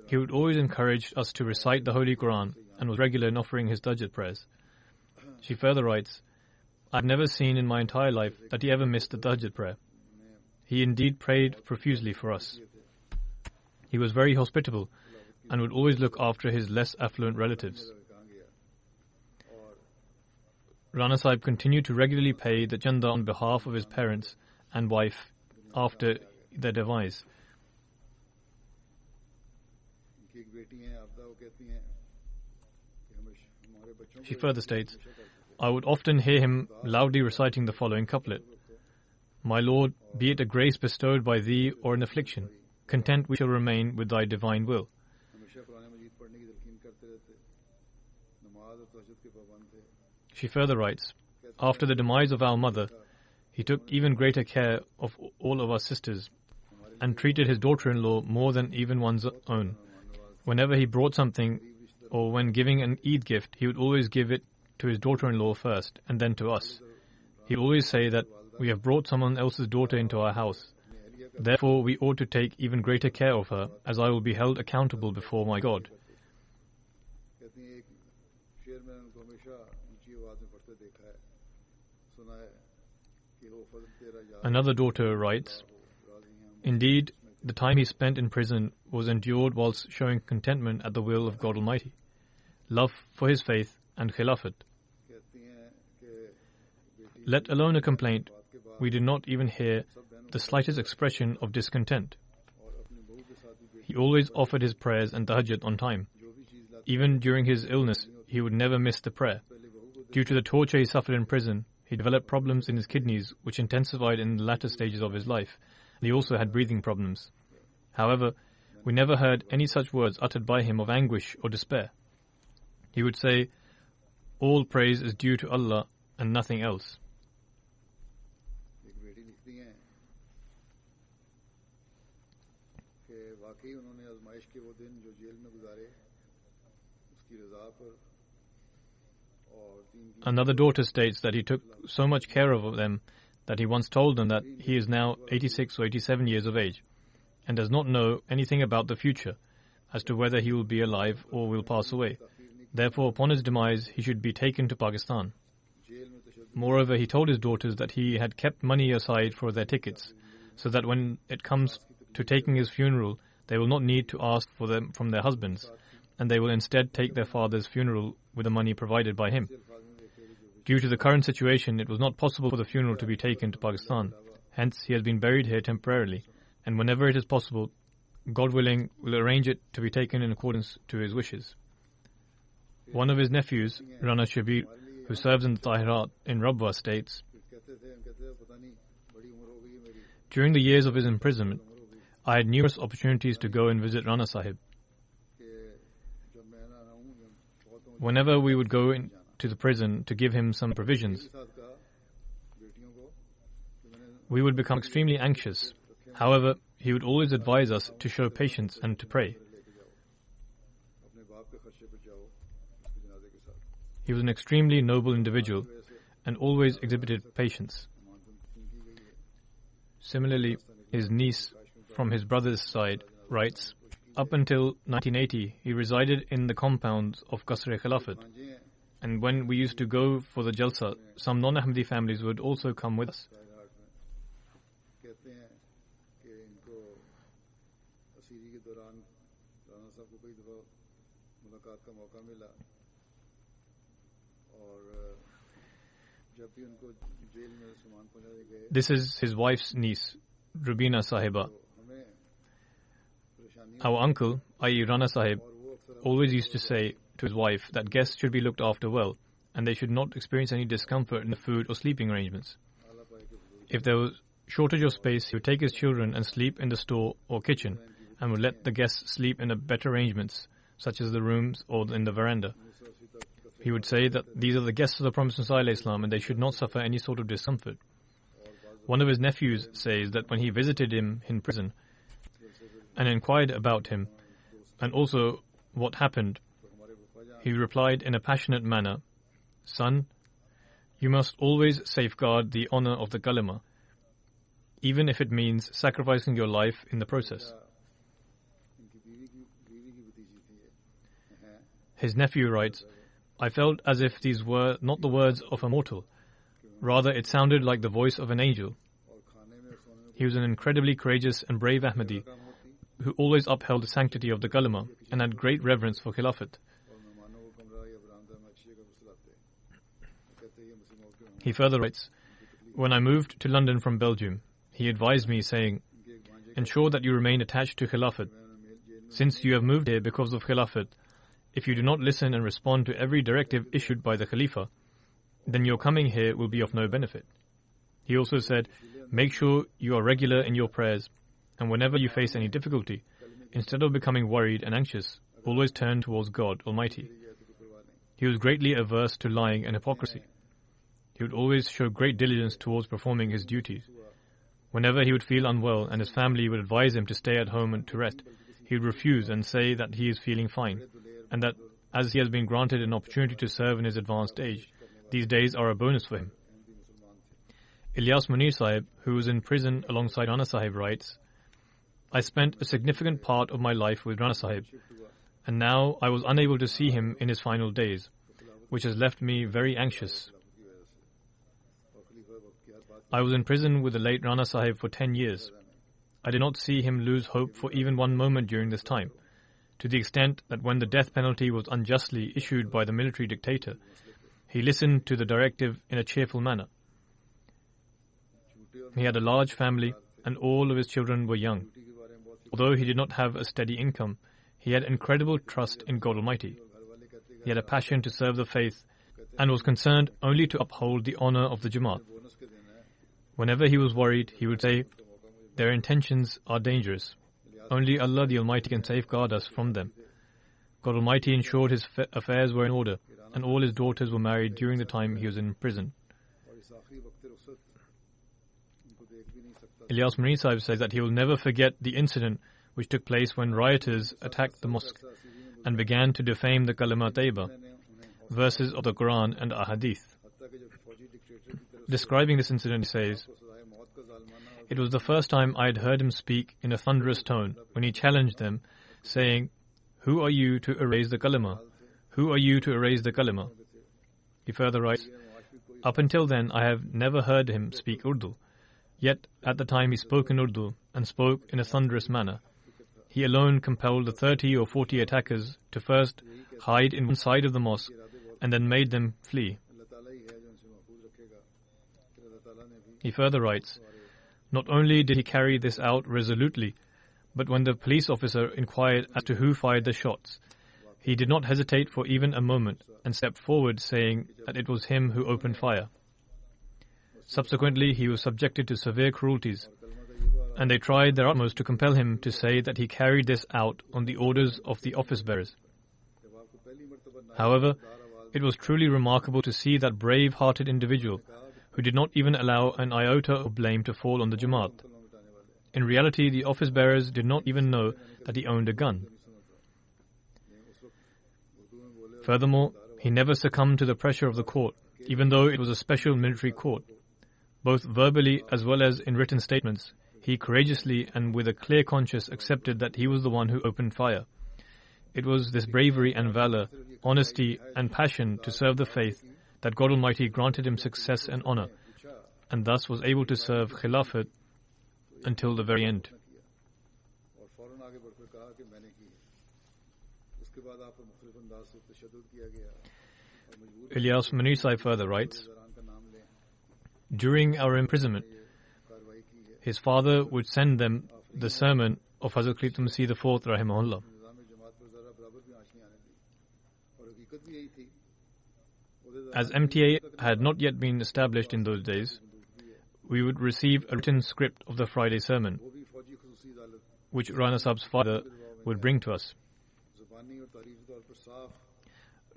He would always encourage us to recite the Holy Quran and was regular in offering his Tahajjud prayers. She further writes, I have never seen in my entire life that he ever missed the Tahajjud prayer. He indeed prayed profusely for us. He was very hospitable and would always look after his less affluent relatives. Rana Sahib continued to regularly pay the chanda on behalf of his parents and wife after their demise. She further states, I would often hear him loudly reciting the following couplet. My Lord, be it a grace bestowed by Thee or an affliction, content we shall remain with Thy divine will. She further writes, after the demise of our mother, he took even greater care of all of our sisters and treated his daughter-in-law more than even one's own. Whenever he brought something or when giving an Eid gift, he would always give it to his daughter-in-law first and then to us. He would always say that we have brought someone else's daughter into our house. Therefore, we ought to take even greater care of her, as I will be held accountable before my God. Another daughter writes, "Indeed, the time he spent in prison was endured whilst showing contentment at the will of God Almighty, love for his faith and khilafat. Let alone a complaint, we did not even hear the slightest expression of discontent. He always offered his prayers and tahajjud on time. Even during his illness, he would never miss the prayer. Due to the torture he suffered in prison, he developed problems in his kidneys, which intensified in the latter stages of his life. He also had breathing problems. However, we never heard any such words uttered by him of anguish or despair. He would say, 'All praise is due to Allah and nothing else.'" Another daughter states that he took so much care of them that he once told them that he is now 86 or 87 years of age and does not know anything about the future as to whether he will be alive or will pass away. Therefore, upon his demise, he should be taken to Pakistan. Moreover, he told his daughters that he had kept money aside for their tickets, so that when it comes to taking his funeral, they will not need to ask for them from their husbands, and they will instead take their father's funeral with the money provided by him. Due to the current situation, it was not possible for the funeral to be taken to Pakistan. Hence, he has been buried here temporarily, and whenever it is possible, God willing, will arrange it to be taken in accordance to his wishes. One of his nephews, Rana Shabir, who serves in the Tahirat in Rabwa, states, "During the years of his imprisonment, I had numerous opportunities to go and visit Rana Sahib. Whenever we would go into the prison to give him some provisions, we would become extremely anxious. However, he would always advise us to show patience and to pray. He was an extremely noble individual and always exhibited patience." Similarly, his niece from his brother's side writes, "Up until 1980, he resided in the compounds of Qasr-e Khilafat, and when we used to go for the Jalsa, some non-Ahmadi families would also come with us. This is his wife's niece, Rubina Sahiba. Our uncle, i.e. Rana Sahib, always used to say to his wife that guests should be looked after well, and they should not experience any discomfort in the food or sleeping arrangements. If there was shortage of space, he would take his children and sleep in the store or kitchen, and would let the guests sleep in better arrangements, such as the rooms or in the veranda. He would say that these are the guests of the Prophet ﷺ and they should not suffer any sort of discomfort. One of his nephews says that when he visited him in prison and inquired about him and also what happened, he replied in a passionate manner, "Son, you must always safeguard the honor of the kalima, even if it means sacrificing your life in the process." His nephew writes, "I felt as if these were not the words of a mortal. Rather, it sounded like the voice of an angel." He was an incredibly courageous and brave Ahmadi who always upheld the sanctity of the kalima and had great reverence for Khilafat. He further writes, "When I moved to London from Belgium, he advised me saying, 'Ensure that you remain attached to Khilafat. Since you have moved here because of Khilafat, if you do not listen and respond to every directive issued by the Khalifa, then your coming here will be of no benefit.' He also said, 'Make sure you are regular in your prayers, and whenever you face any difficulty, instead of becoming worried and anxious, always turn towards God Almighty.' He was greatly averse to lying and hypocrisy. He would always show great diligence towards performing his duties. Whenever he would feel unwell and his family would advise him to stay at home and to rest, he would refuse and say that he is feeling fine, and that as he has been granted an opportunity to serve in his advanced age, these days are a bonus for him." Ilyas Munir Sahib, who was in prison alongside Rana Sahib, writes, "I spent a significant part of my life with Rana Sahib, and now I was unable to see him in his final days, which has left me very anxious. I was in prison with the late Rana Sahib for 10 years. I did not see him lose hope for even one moment during this time, to the extent that when the death penalty was unjustly issued by the military dictator, he listened to the directive in a cheerful manner. He had a large family and all of his children were young. Although he did not have a steady income, he had incredible trust in God Almighty. He had a passion to serve the faith and was concerned only to uphold the honor of the Jamaat. Whenever he was worried, he would say, "Their intentions are dangerous. Only Allah the Almighty can safeguard us from them." God Almighty ensured his affairs were in order, and all his daughters were married during the time he was in prison. Ilyas Mani Sahib says that he will never forget the incident which took place when rioters attacked the mosque and began to defame the Kalima Tayyiba, verses of the Quran and Ahadith. Describing this incident, he says, "It was the first time I had heard him speak in a thunderous tone when he challenged them, saying, 'Who are you to erase the Kalima? Who are you to erase the Kalima?' He further writes, "Up until then, I have never heard him speak Urdu. Yet, at the time he spoke in Urdu and spoke in a thunderous manner. He alone compelled the 30 or 40 attackers to first hide in one side of the mosque and then made them flee." He further writes, "Not only did he carry this out resolutely, but when the police officer inquired as to who fired the shots, he did not hesitate for even a moment and stepped forward saying that it was him who opened fire. Subsequently, he was subjected to severe cruelties, and they tried their utmost to compel him to say that he carried this out on the orders of the office bearers. However, it was truly remarkable to see that brave-hearted individual who did not even allow an iota of blame to fall on the Jamaat. In reality, the office bearers did not even know that he owned a gun. Furthermore, he never succumbed to the pressure of the court, even though it was a special military court. Both verbally as well as in written statements, he courageously and with a clear conscience accepted that he was the one who opened fire. It was this bravery and valor, honesty and passion to serve the faith that God Almighty granted him success and honor, and thus was able to serve Khilafat until the very end. Ilyas Mani Sahib further writes, "During our imprisonment, his father would send them the sermon of Hazrat Khalifah Masih IV rahimahullah. As MTA had not yet been established in those days, we would receive a written script of the Friday sermon, which Rana Sahib's father would bring to us.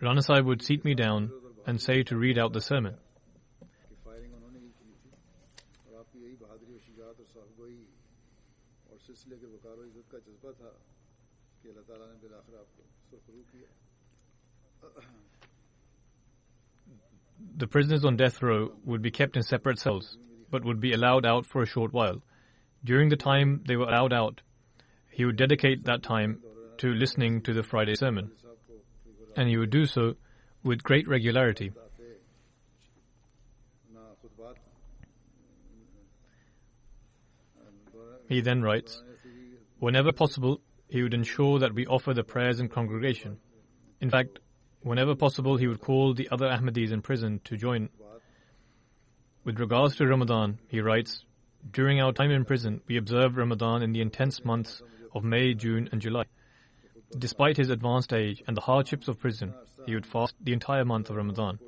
Rana Sahib would seat me down and say to read out the sermon. The prisoners on death row would be kept in separate cells, but would be allowed out for a short while. During the time they were allowed out, he would dedicate that time to listening to the Friday sermon, and he would do so with great regularity. He then writes, whenever possible, he would ensure that we offer the prayers in congregation. In fact, whenever possible, he would call the other Ahmadis in prison to join. With regards to Ramadan, he writes, during our time in prison, we observed Ramadan in the intense months of May, June, and July. Despite his advanced age and the hardships of prison, he would fast the entire month of Ramadan.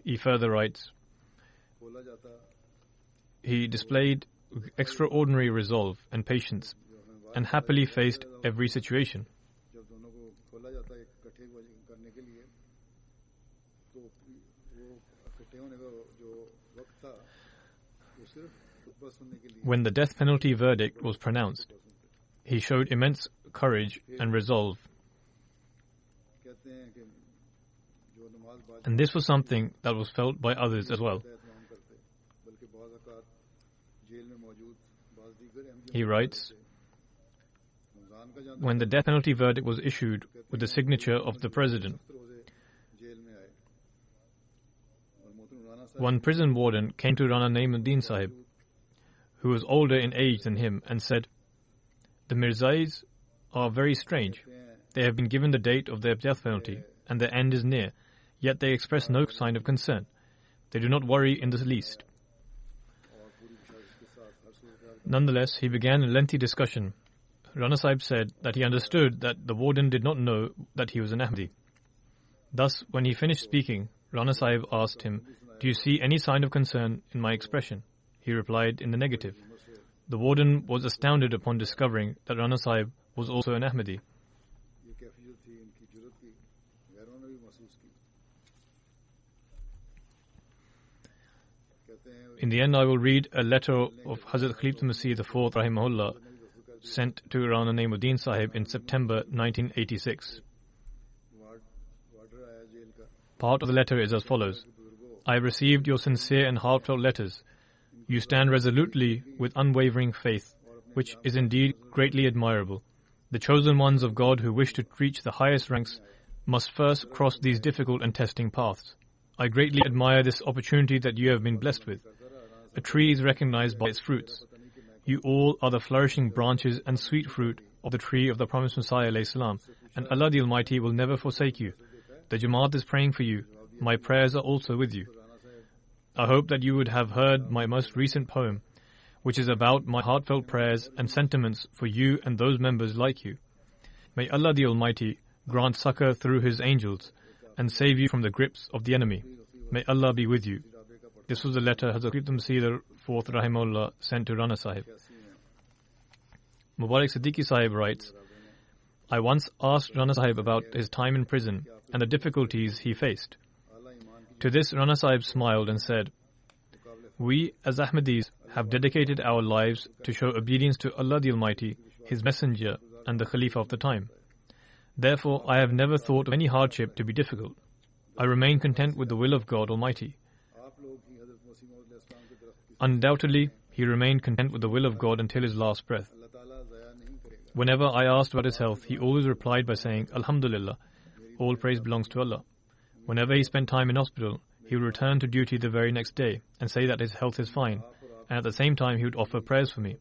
He further writes, he displayed extraordinary resolve and patience and happily faced every situation. When the death penalty verdict was pronounced, he showed immense courage and resolve. And this was something that was felt by others as well. He writes, when the death penalty verdict was issued with the signature of the President, one prison warden came to Rana Naimuddin Sahib, who was older in age than him, and said, "The Mirzais are very strange. They have been given the date of their death penalty, and their end is near, yet they express no sign of concern. They do not worry in the least." Nonetheless, he began a lengthy discussion. Rana Sahib said that he understood that the warden did not know that he was an Ahmadi. Thus, when he finished speaking, Rana Sahib asked him, "Do you see any sign of concern in my expression?" He replied in the negative. The warden was astounded upon discovering that Rana Sahib was also an Ahmadi. In the end, I will read a letter of Hazrat Khalifatul Masih IV Rahimahullah sent to Rana Naimuddin Sahib in September 1986. Part of the letter is as follows. "I have received your sincere and heartfelt letters. You stand resolutely with unwavering faith, which is indeed greatly admirable. The chosen ones of God who wish to reach the highest ranks must first cross these difficult and testing paths. I greatly admire this opportunity that you have been blessed with. A tree is recognized by its fruits. You all are the flourishing branches and sweet fruit of the tree of the promised Messiah ﷺ, and Allah the Almighty will never forsake you. The Jamaat is praying for you. My prayers are also with you. I hope that you would have heard my most recent poem, which is about my heartfelt prayers and sentiments for you and those members like you. May Allah the Almighty grant succor through His angels and save you from the grips of the enemy. May Allah be with you." This was the letter Hazrat Khalifatul Masih IV Rahimahullah sent to Rana Sahib. Mubarak Siddiqui Sahib writes, "I once asked Rana Sahib about his time in prison and the difficulties he faced. To this, Rana Sahib smiled and said, 'We as Ahmadis have dedicated our lives to show obedience to Allah the Almighty, His Messenger and the Khalifa of the time. Therefore, I have never thought of any hardship to be difficult. I remain content with the will of God Almighty.' Undoubtedly, he remained content with the will of God until his last breath. Whenever I asked about his health, he always replied by saying, 'Alhamdulillah, all praise belongs to Allah.' Whenever he spent time in hospital, he would return to duty the very next day and say that his health is fine, and at the same time he would offer prayers for me.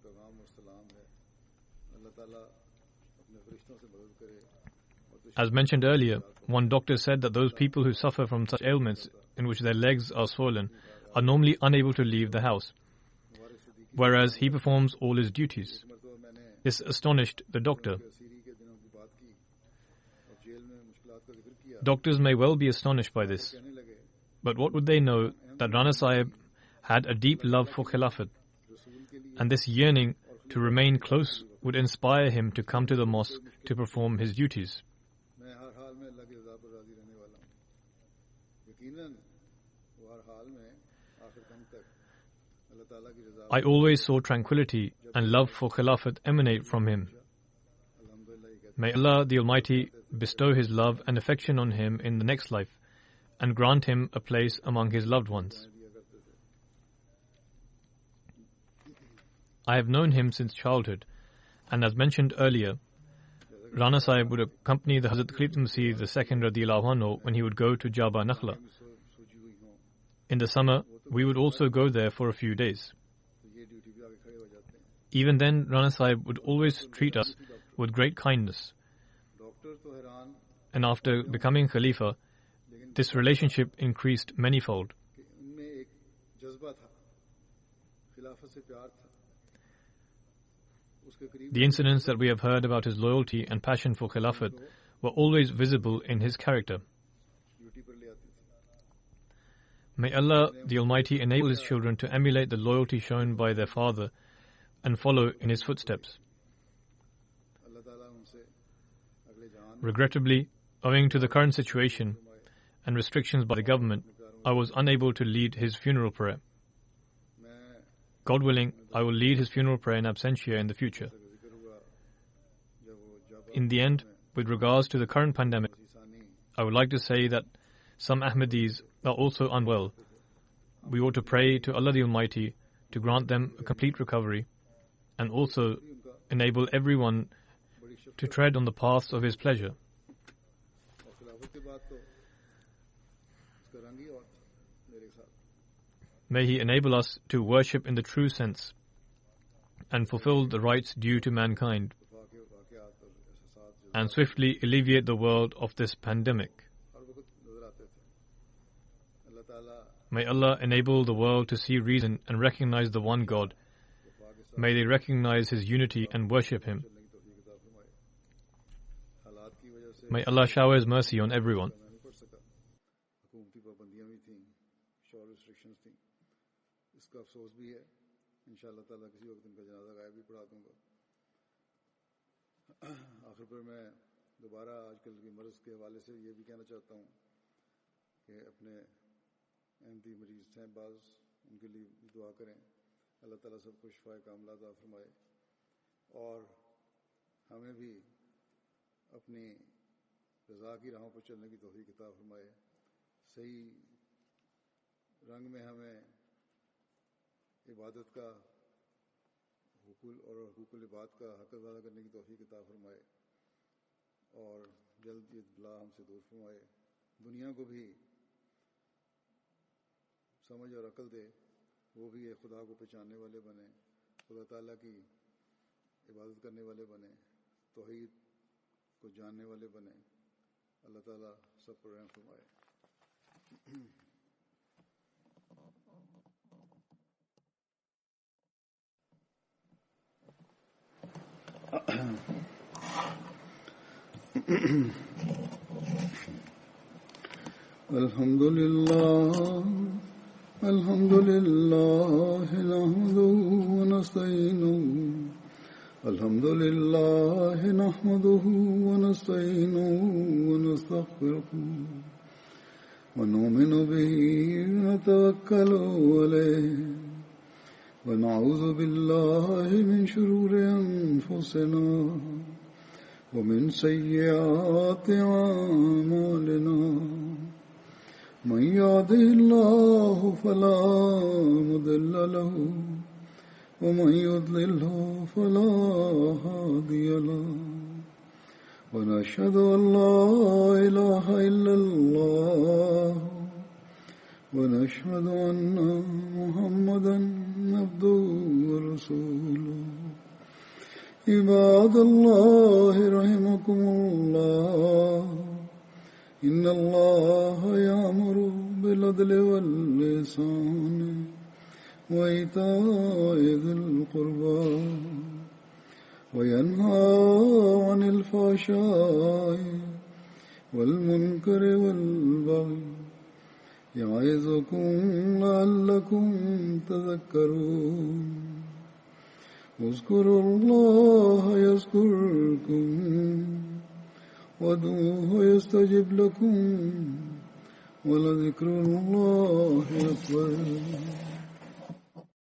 As mentioned earlier, one doctor said that those people who suffer from such ailments in which their legs are swollen are normally unable to leave the house, whereas he performs all his duties. This astonished the doctor. Doctors may well be astonished by this, but what would they know that Rana Sahib had a deep love for Khilafat, and this yearning to remain close would inspire him to come to the mosque to perform his duties. I always saw tranquility and love for Khilafat emanate from him. May Allah the Almighty bestow His love and affection on him in the next life and grant him a place among His loved ones. I have known him since childhood, and as mentioned earlier, Rana Sahib would accompany the Hazrat Khalifatul Masih II radiyallahu anhu when he would go to Jaba Nakhla. In the summer, we would also go there for a few days. Even then, Rana Sahib would always treat us with great kindness. And after becoming Khalifa, this relationship increased manifold. The incidents that we have heard about his loyalty and passion for Khilafat were always visible in his character. May Allah the Almighty enable His children to emulate the loyalty shown by their father and follow in his footsteps. Regrettably, owing to the current situation and restrictions by the government, I was unable to lead his funeral prayer. God willing, I will lead his funeral prayer in absentia in the future. In the end, with regards to the current pandemic, I would like to say that some Ahmadis are also unwell. We ought to pray to Allah the Almighty to grant them a complete recovery and also enable everyone to tread on the paths of His pleasure. May He enable us to worship in the true sense and fulfill the rights due to mankind, and swiftly alleviate the world of this pandemic. May Allah enable the world to see reason and recognize the one God. May they recognize His unity and worship Him. May Allah shower His mercy on everyone.
आखिर पर मैं दोबारा आजकल के मर्ज के हवाले से ये भी कहना चाहता हूँ कि अपने अहमदी मरीज हैं बाज उनके लिए भी दुआ करें। अल्लाह ताला सबको शिफाए कामिला अता फरमाए और हमें भी अपनी रज़ा की राहों पर चलने की तौफीक अता फरमाए। सही रंग में हमें इबादत का हुकूल इबाद का हक अदा करने की तौफीक अता फरमाए और जल्द ये बला हमसे दूर फरमाए। दुनिया को भी समझ और अकल दे, वो भी ये खुदा को पहचानने वाले बने, खुदा ताला की इबादत करने वाले बने, तौहीद को जानने वाले बने। अल्लाह ताला सब पर रहम फरमाए। Alhamdulillah nahmaduhu wa nasta'inuhu Alhamdulillah nahmaduhu wa nasta'inuhu wa nastaghfiruhu wa nu'minu bihi wa natawakkalu alayhi wa na'udhu billahi min shururi anfusina ومن سيئات أعمالنا من يهده الله فلا مضل له ومن يضلله فلا هادي له ونشهد أن لا إله إلا الله ونشهد أن محمدا عبده ورسوله عباد الله رحمكم الله إن الله يأمر بالعدل والإحسان وإيتاء ذي القربى وينهى عن الفحشاء والمنكر والبغي يعظكم لعلكم تذكرون اذكروا الله يذكركم وادعوه يستجب لكم ولذكر الله أكبر